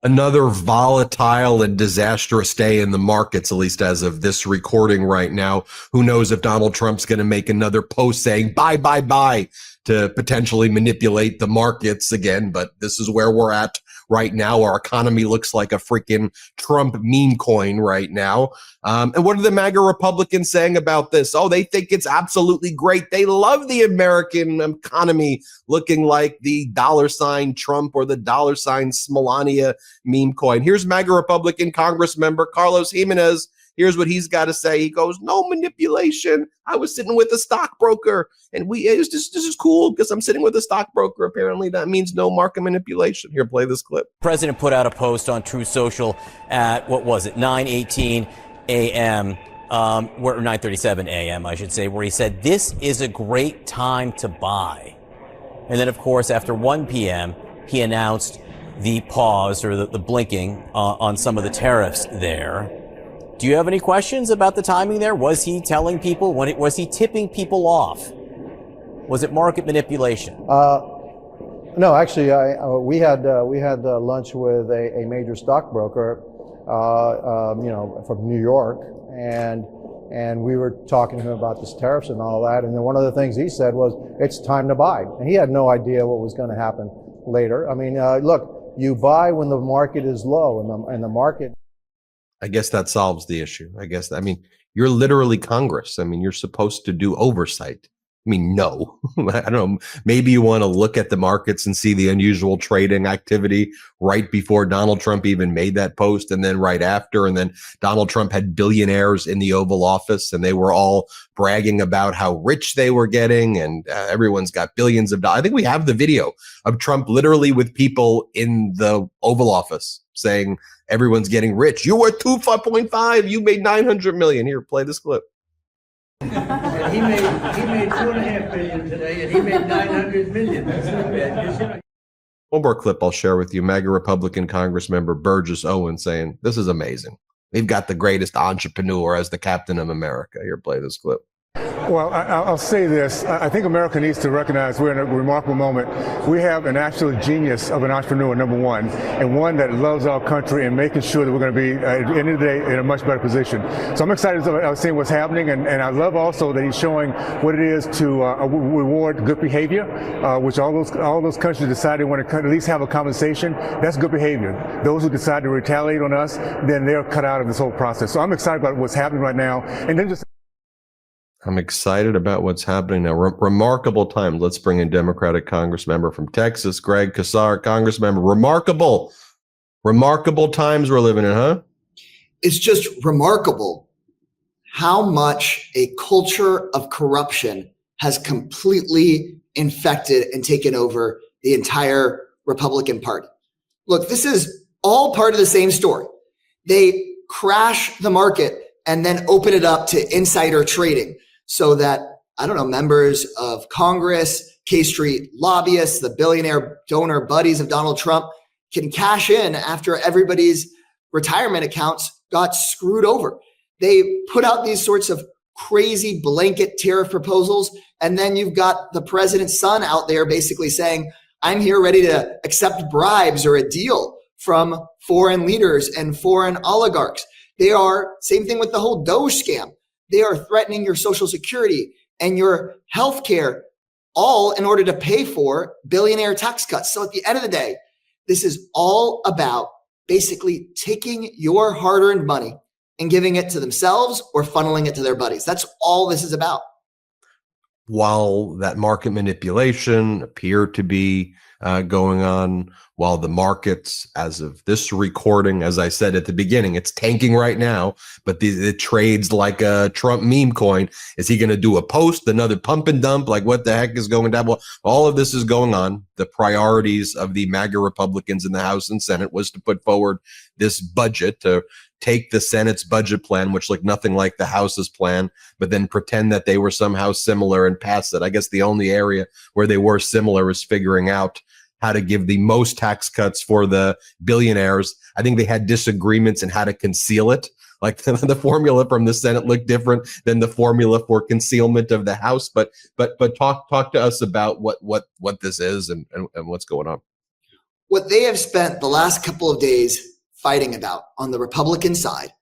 Another volatile and disastrous day in the markets, at least as of this recording right now. Who knows if Donald Trump's going to make another post saying buy, buy, buy to potentially manipulate the markets again. But this is where we're at right now. Our economy looks like a freaking Trump meme coin right now. And what are the MAGA Republicans saying about this? Oh, they think it's absolutely great. They love the American economy looking like the $ Trump or the $ Melania meme coin. Here's MAGA Republican Congress member Carlos Jimenez. Here's what he's got to say. He goes, no manipulation. I was sitting with a stockbroker and this is cool because I'm sitting with a stockbroker. Apparently that means no market manipulation. Here, play this clip. President put out a post on Truth Social at, 9:18 a.m., or 9:37 a.m., I should say, where he said, this is a great time to buy. And then, of course, after 1 p.m., he announced the pause or the blinking on some of the tariffs there. Do you have any questions about the timing there? Was he telling people, was he tipping people off? Was it market manipulation? No, actually, we had lunch with a major stockbroker, from New York, and we were talking to him about this tariffs and all that. And then one of the things he said was, it's time to buy. And he had no idea what was going to happen later. I mean, look, you buy when the market is low, and the market. I guess that solves the issue. You're literally Congress. You're supposed to do oversight. No. I don't know. Maybe you want to look at the markets and see the unusual trading activity right before Donald Trump even made that post, and then right after. And then Donald Trump had billionaires in the Oval Office, and they were all bragging about how rich they were getting, and everyone's got billions of dollars. I think we have the video of Trump literally with people in the Oval Office saying everyone's getting rich. You were 2.5. You made 900 million. Here, play this clip. And he made $2.5 billion today, and he made 900 million. That's not bad. One more clip I'll share with you. MAGA Republican Congress member Burgess Owen saying, this is amazing. We've got the greatest entrepreneur as the captain of America. Here, play this clip. Well, I'll say this. I think America needs to recognize we're in a remarkable moment. We have an absolute genius of an entrepreneur, number one, and one that loves our country and making sure that we're going to be, at the end of the day, in a much better position. So I'm excited about seeing what's happening, and I love also that he's showing what it is to reward good behavior, which all those countries decide they want to at least have a conversation. That's good behavior. Those who decide to retaliate on us, then they're cut out of this whole process. So I'm excited about what's happening right now, and then just. I'm excited about what's happening now. Remarkable times. Let's bring in Democratic Congress member from Texas, Greg Casar, Congress member. Remarkable times we're living in, huh? It's just remarkable how much a culture of corruption has completely infected and taken over the entire Republican Party. Look, this is all part of the same story. They crash the market and then open it up to insider trading, so that, members of Congress, K Street lobbyists, the billionaire donor buddies of Donald Trump can cash in after everybody's retirement accounts got screwed over. They put out these sorts of crazy blanket tariff proposals, and then you've got the president's son out there basically saying, I'm here ready to accept bribes or a deal from foreign leaders and foreign oligarchs. They are, same thing with the whole Doge scam. They are threatening your Social Security and your health care, all in order to pay for billionaire tax cuts. So at the end of the day, this is all about basically taking your hard-earned money and giving it to themselves or funneling it to their buddies. That's all this is about. While that market manipulation appeared to be going on, while the markets, as of this recording, as I said at the beginning, it's tanking right now, but it trades like a Trump meme coin. Is he going to do a post, another pump and dump? Like, what the heck is going down? Well, all of this is going on. The priorities of the MAGA Republicans in the House and Senate was to put forward this budget, to take the Senate's budget plan, which looked nothing like the House's plan, but then pretend that they were somehow similar and pass it. I guess the only area where they were similar is figuring out how to give the most tax cuts for the billionaires. I think they had disagreements in how to conceal it. Like the formula from the Senate looked different than the formula for concealment of the House. But talk to us about what this is and what's going on. What they have spent the last couple of days fighting about on the Republican side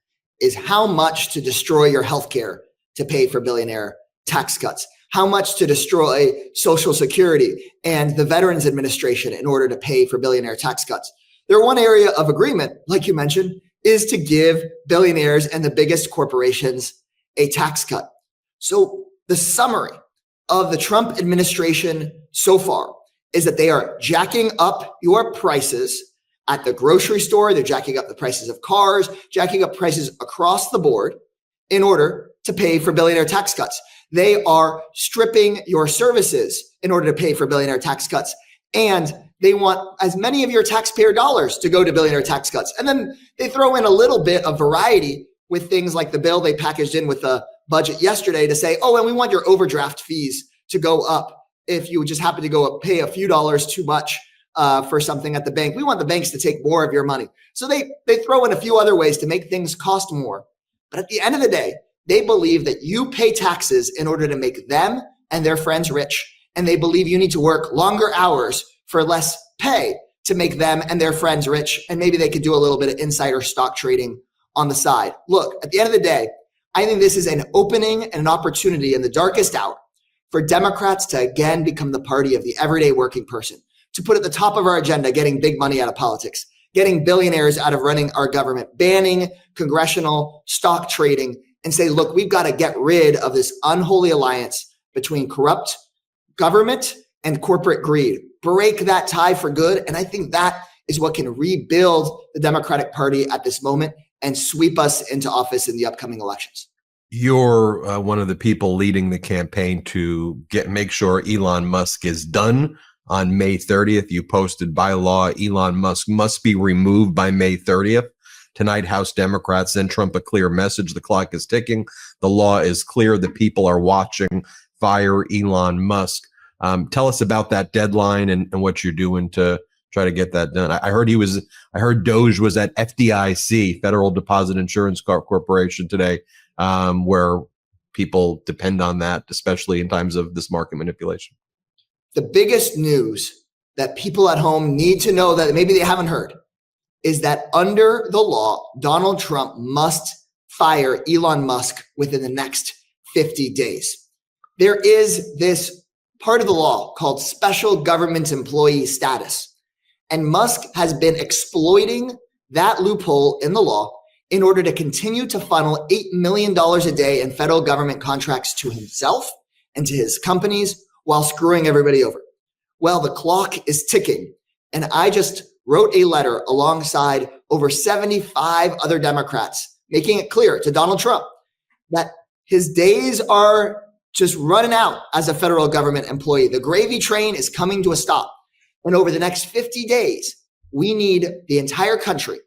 is how much to destroy your healthcare to pay for billionaire tax cuts, how much to destroy Social Security and the Veterans Administration in order to pay for billionaire tax cuts. Their one area of agreement, like you mentioned, is to give billionaires and the biggest corporations a tax cut. So the summary of the Trump administration so far is that they are jacking up your prices at the grocery store. They're jacking up the prices of cars, jacking up prices across the board in order to pay for billionaire tax cuts. They are stripping your services in order to pay for billionaire tax cuts. And they want as many of your taxpayer dollars to go to billionaire tax cuts. And then they throw in a little bit of variety with things like the bill they packaged in with the budget yesterday to say, oh, and we want your overdraft fees to go up if you just happen to go up, pay a few dollars too much for something at the bank. We want the banks to take more of your money. So they throw in a few other ways to make things cost more. But at the end of the day, they believe that you pay taxes in order to make them and their friends rich. And they believe you need to work longer hours for less pay to make them and their friends rich. And maybe they could do a little bit of insider stock trading on the side. Look, at the end of the day, I think this is an opening and an opportunity in the darkest hour for Democrats to again become the party of the everyday working person, to put at the top of our agenda getting big money out of politics, getting billionaires out of running our government, banning congressional stock trading, and say, look, we've got to get rid of this unholy alliance between corrupt government and corporate greed. Break that tie for good. And I think that is what can rebuild the Democratic Party at this moment and sweep us into office in the upcoming elections. You're one of the people leading the campaign to make sure Elon Musk is done on May 30th. You posted, by law, Elon Musk must be removed by May 30th. Tonight, House Democrats sent Trump a clear message. The clock is ticking. The law is clear. The people are watching. Fire Elon Musk. Tell us about that deadline and what you're doing to try to get that done. I heard Doge was at FDIC, Federal Deposit Insurance Corporation today, where people depend on that, especially in times of this market manipulation. The biggest news that people at home need to know that maybe they haven't heard is that under the law, Donald Trump must fire Elon Musk within the next 50 days. There is this part of the law called special government employee status. And Musk has been exploiting that loophole in the law in order to continue to funnel $8 million a day in federal government contracts to himself and to his companies while screwing everybody over. Well, the clock is ticking. And I just wrote a letter alongside over 75 other Democrats, making it clear to Donald Trump that his days are just running out as a federal government employee. The gravy train is coming to a stop. And over the next 50 days, we need the entire country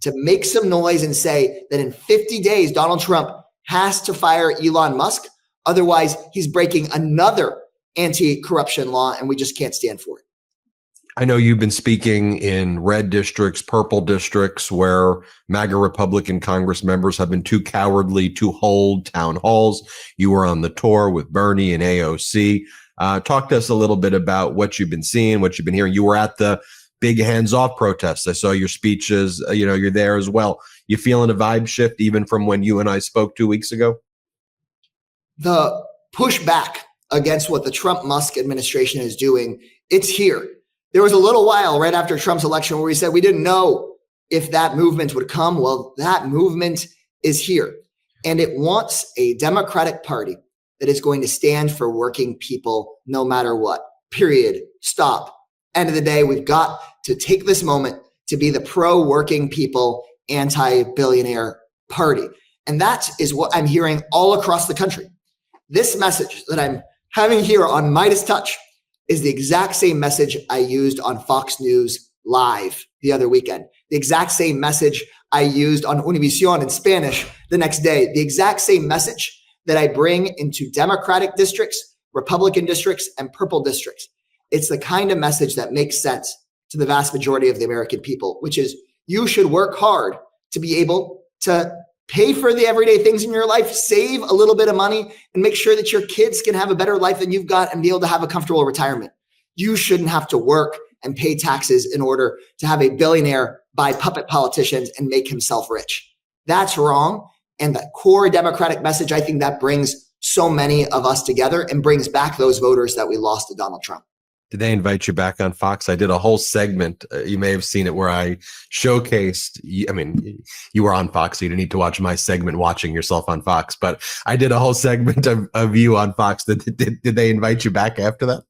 to make some noise and say that in 50 days, Donald Trump has to fire Elon Musk. Otherwise, he's breaking another anti-corruption law, and we just can't stand for it. I know you've been speaking in red districts, purple districts, where MAGA Republican Congress members have been too cowardly to hold town halls. You were on the tour with Bernie and AOC. Talk to us a little bit about what you've been seeing, what you've been hearing. You were at the big hands-off protests. I saw your speeches. You're there as well. You feeling a vibe shift even from when you and I spoke 2 weeks ago? The pushback against what the Trump-Musk administration is doing, it's here. There was a little while right after Trump's election where we said we didn't know if that movement would come. Well, that movement is here. And it wants a Democratic Party that is going to stand for working people no matter what. Period. Stop. End of the day, we've got to take this moment to be the pro-working people, anti-billionaire party. And that is what I'm hearing all across the country. This message that I'm having here on MeidasTouch is the exact same message I used on Fox News Live the other weekend. The exact same message I used on Univision in Spanish the next day. The exact same message that I bring into Democratic districts, Republican districts, and purple districts. It's the kind of message that makes sense to the vast majority of the American people, which is you should work hard to be able to pay for the everyday things in your life, save a little bit of money, and make sure that your kids can have a better life than you've got and be able to have a comfortable retirement. You shouldn't have to work and pay taxes in order to have a billionaire buy puppet politicians and make himself rich. That's wrong. And the core Democratic message, I think that brings so many of us together and brings back those voters that we lost to Donald Trump. Did they invite you back on Fox? I did a whole segment. You may have seen it where I showcased, you were on Fox, so you didn't need to watch my segment watching yourself on Fox, but I did a whole segment of you on Fox. Did they invite you back after that?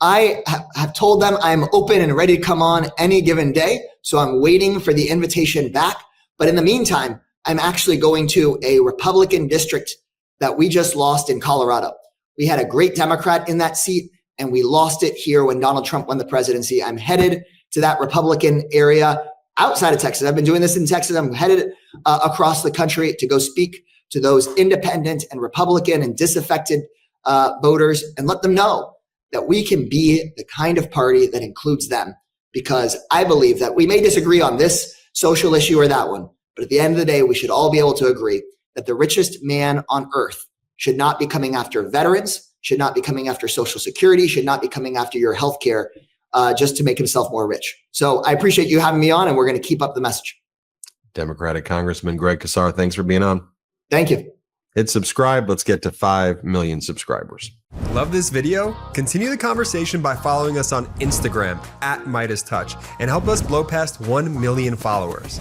I have told them I'm open and ready to come on any given day. So I'm waiting for the invitation back. But in the meantime, I'm actually going to a Republican district that we just lost in Colorado. We had a great Democrat in that seat, and we lost it here when Donald Trump won the presidency. I'm headed to that Republican area outside of Texas. I've been doing this in Texas. I'm headed across the country to go speak to those independent and Republican and disaffected voters and let them know that we can be the kind of party that includes them. Because I believe that we may disagree on this social issue or that one, but at the end of the day, we should all be able to agree that the richest man on earth should not be coming after veterans, should not be coming after Social Security, should not be coming after your health care just to make himself more rich. So I appreciate you having me on, and we're going to keep up the message. Democratic Congressman Greg Casar, thanks for being on. Thank you. Hit subscribe. Let's get to 5 million subscribers. Love this video? Continue the conversation by following us on Instagram @MeidasTouch and help us blow past 1 million followers.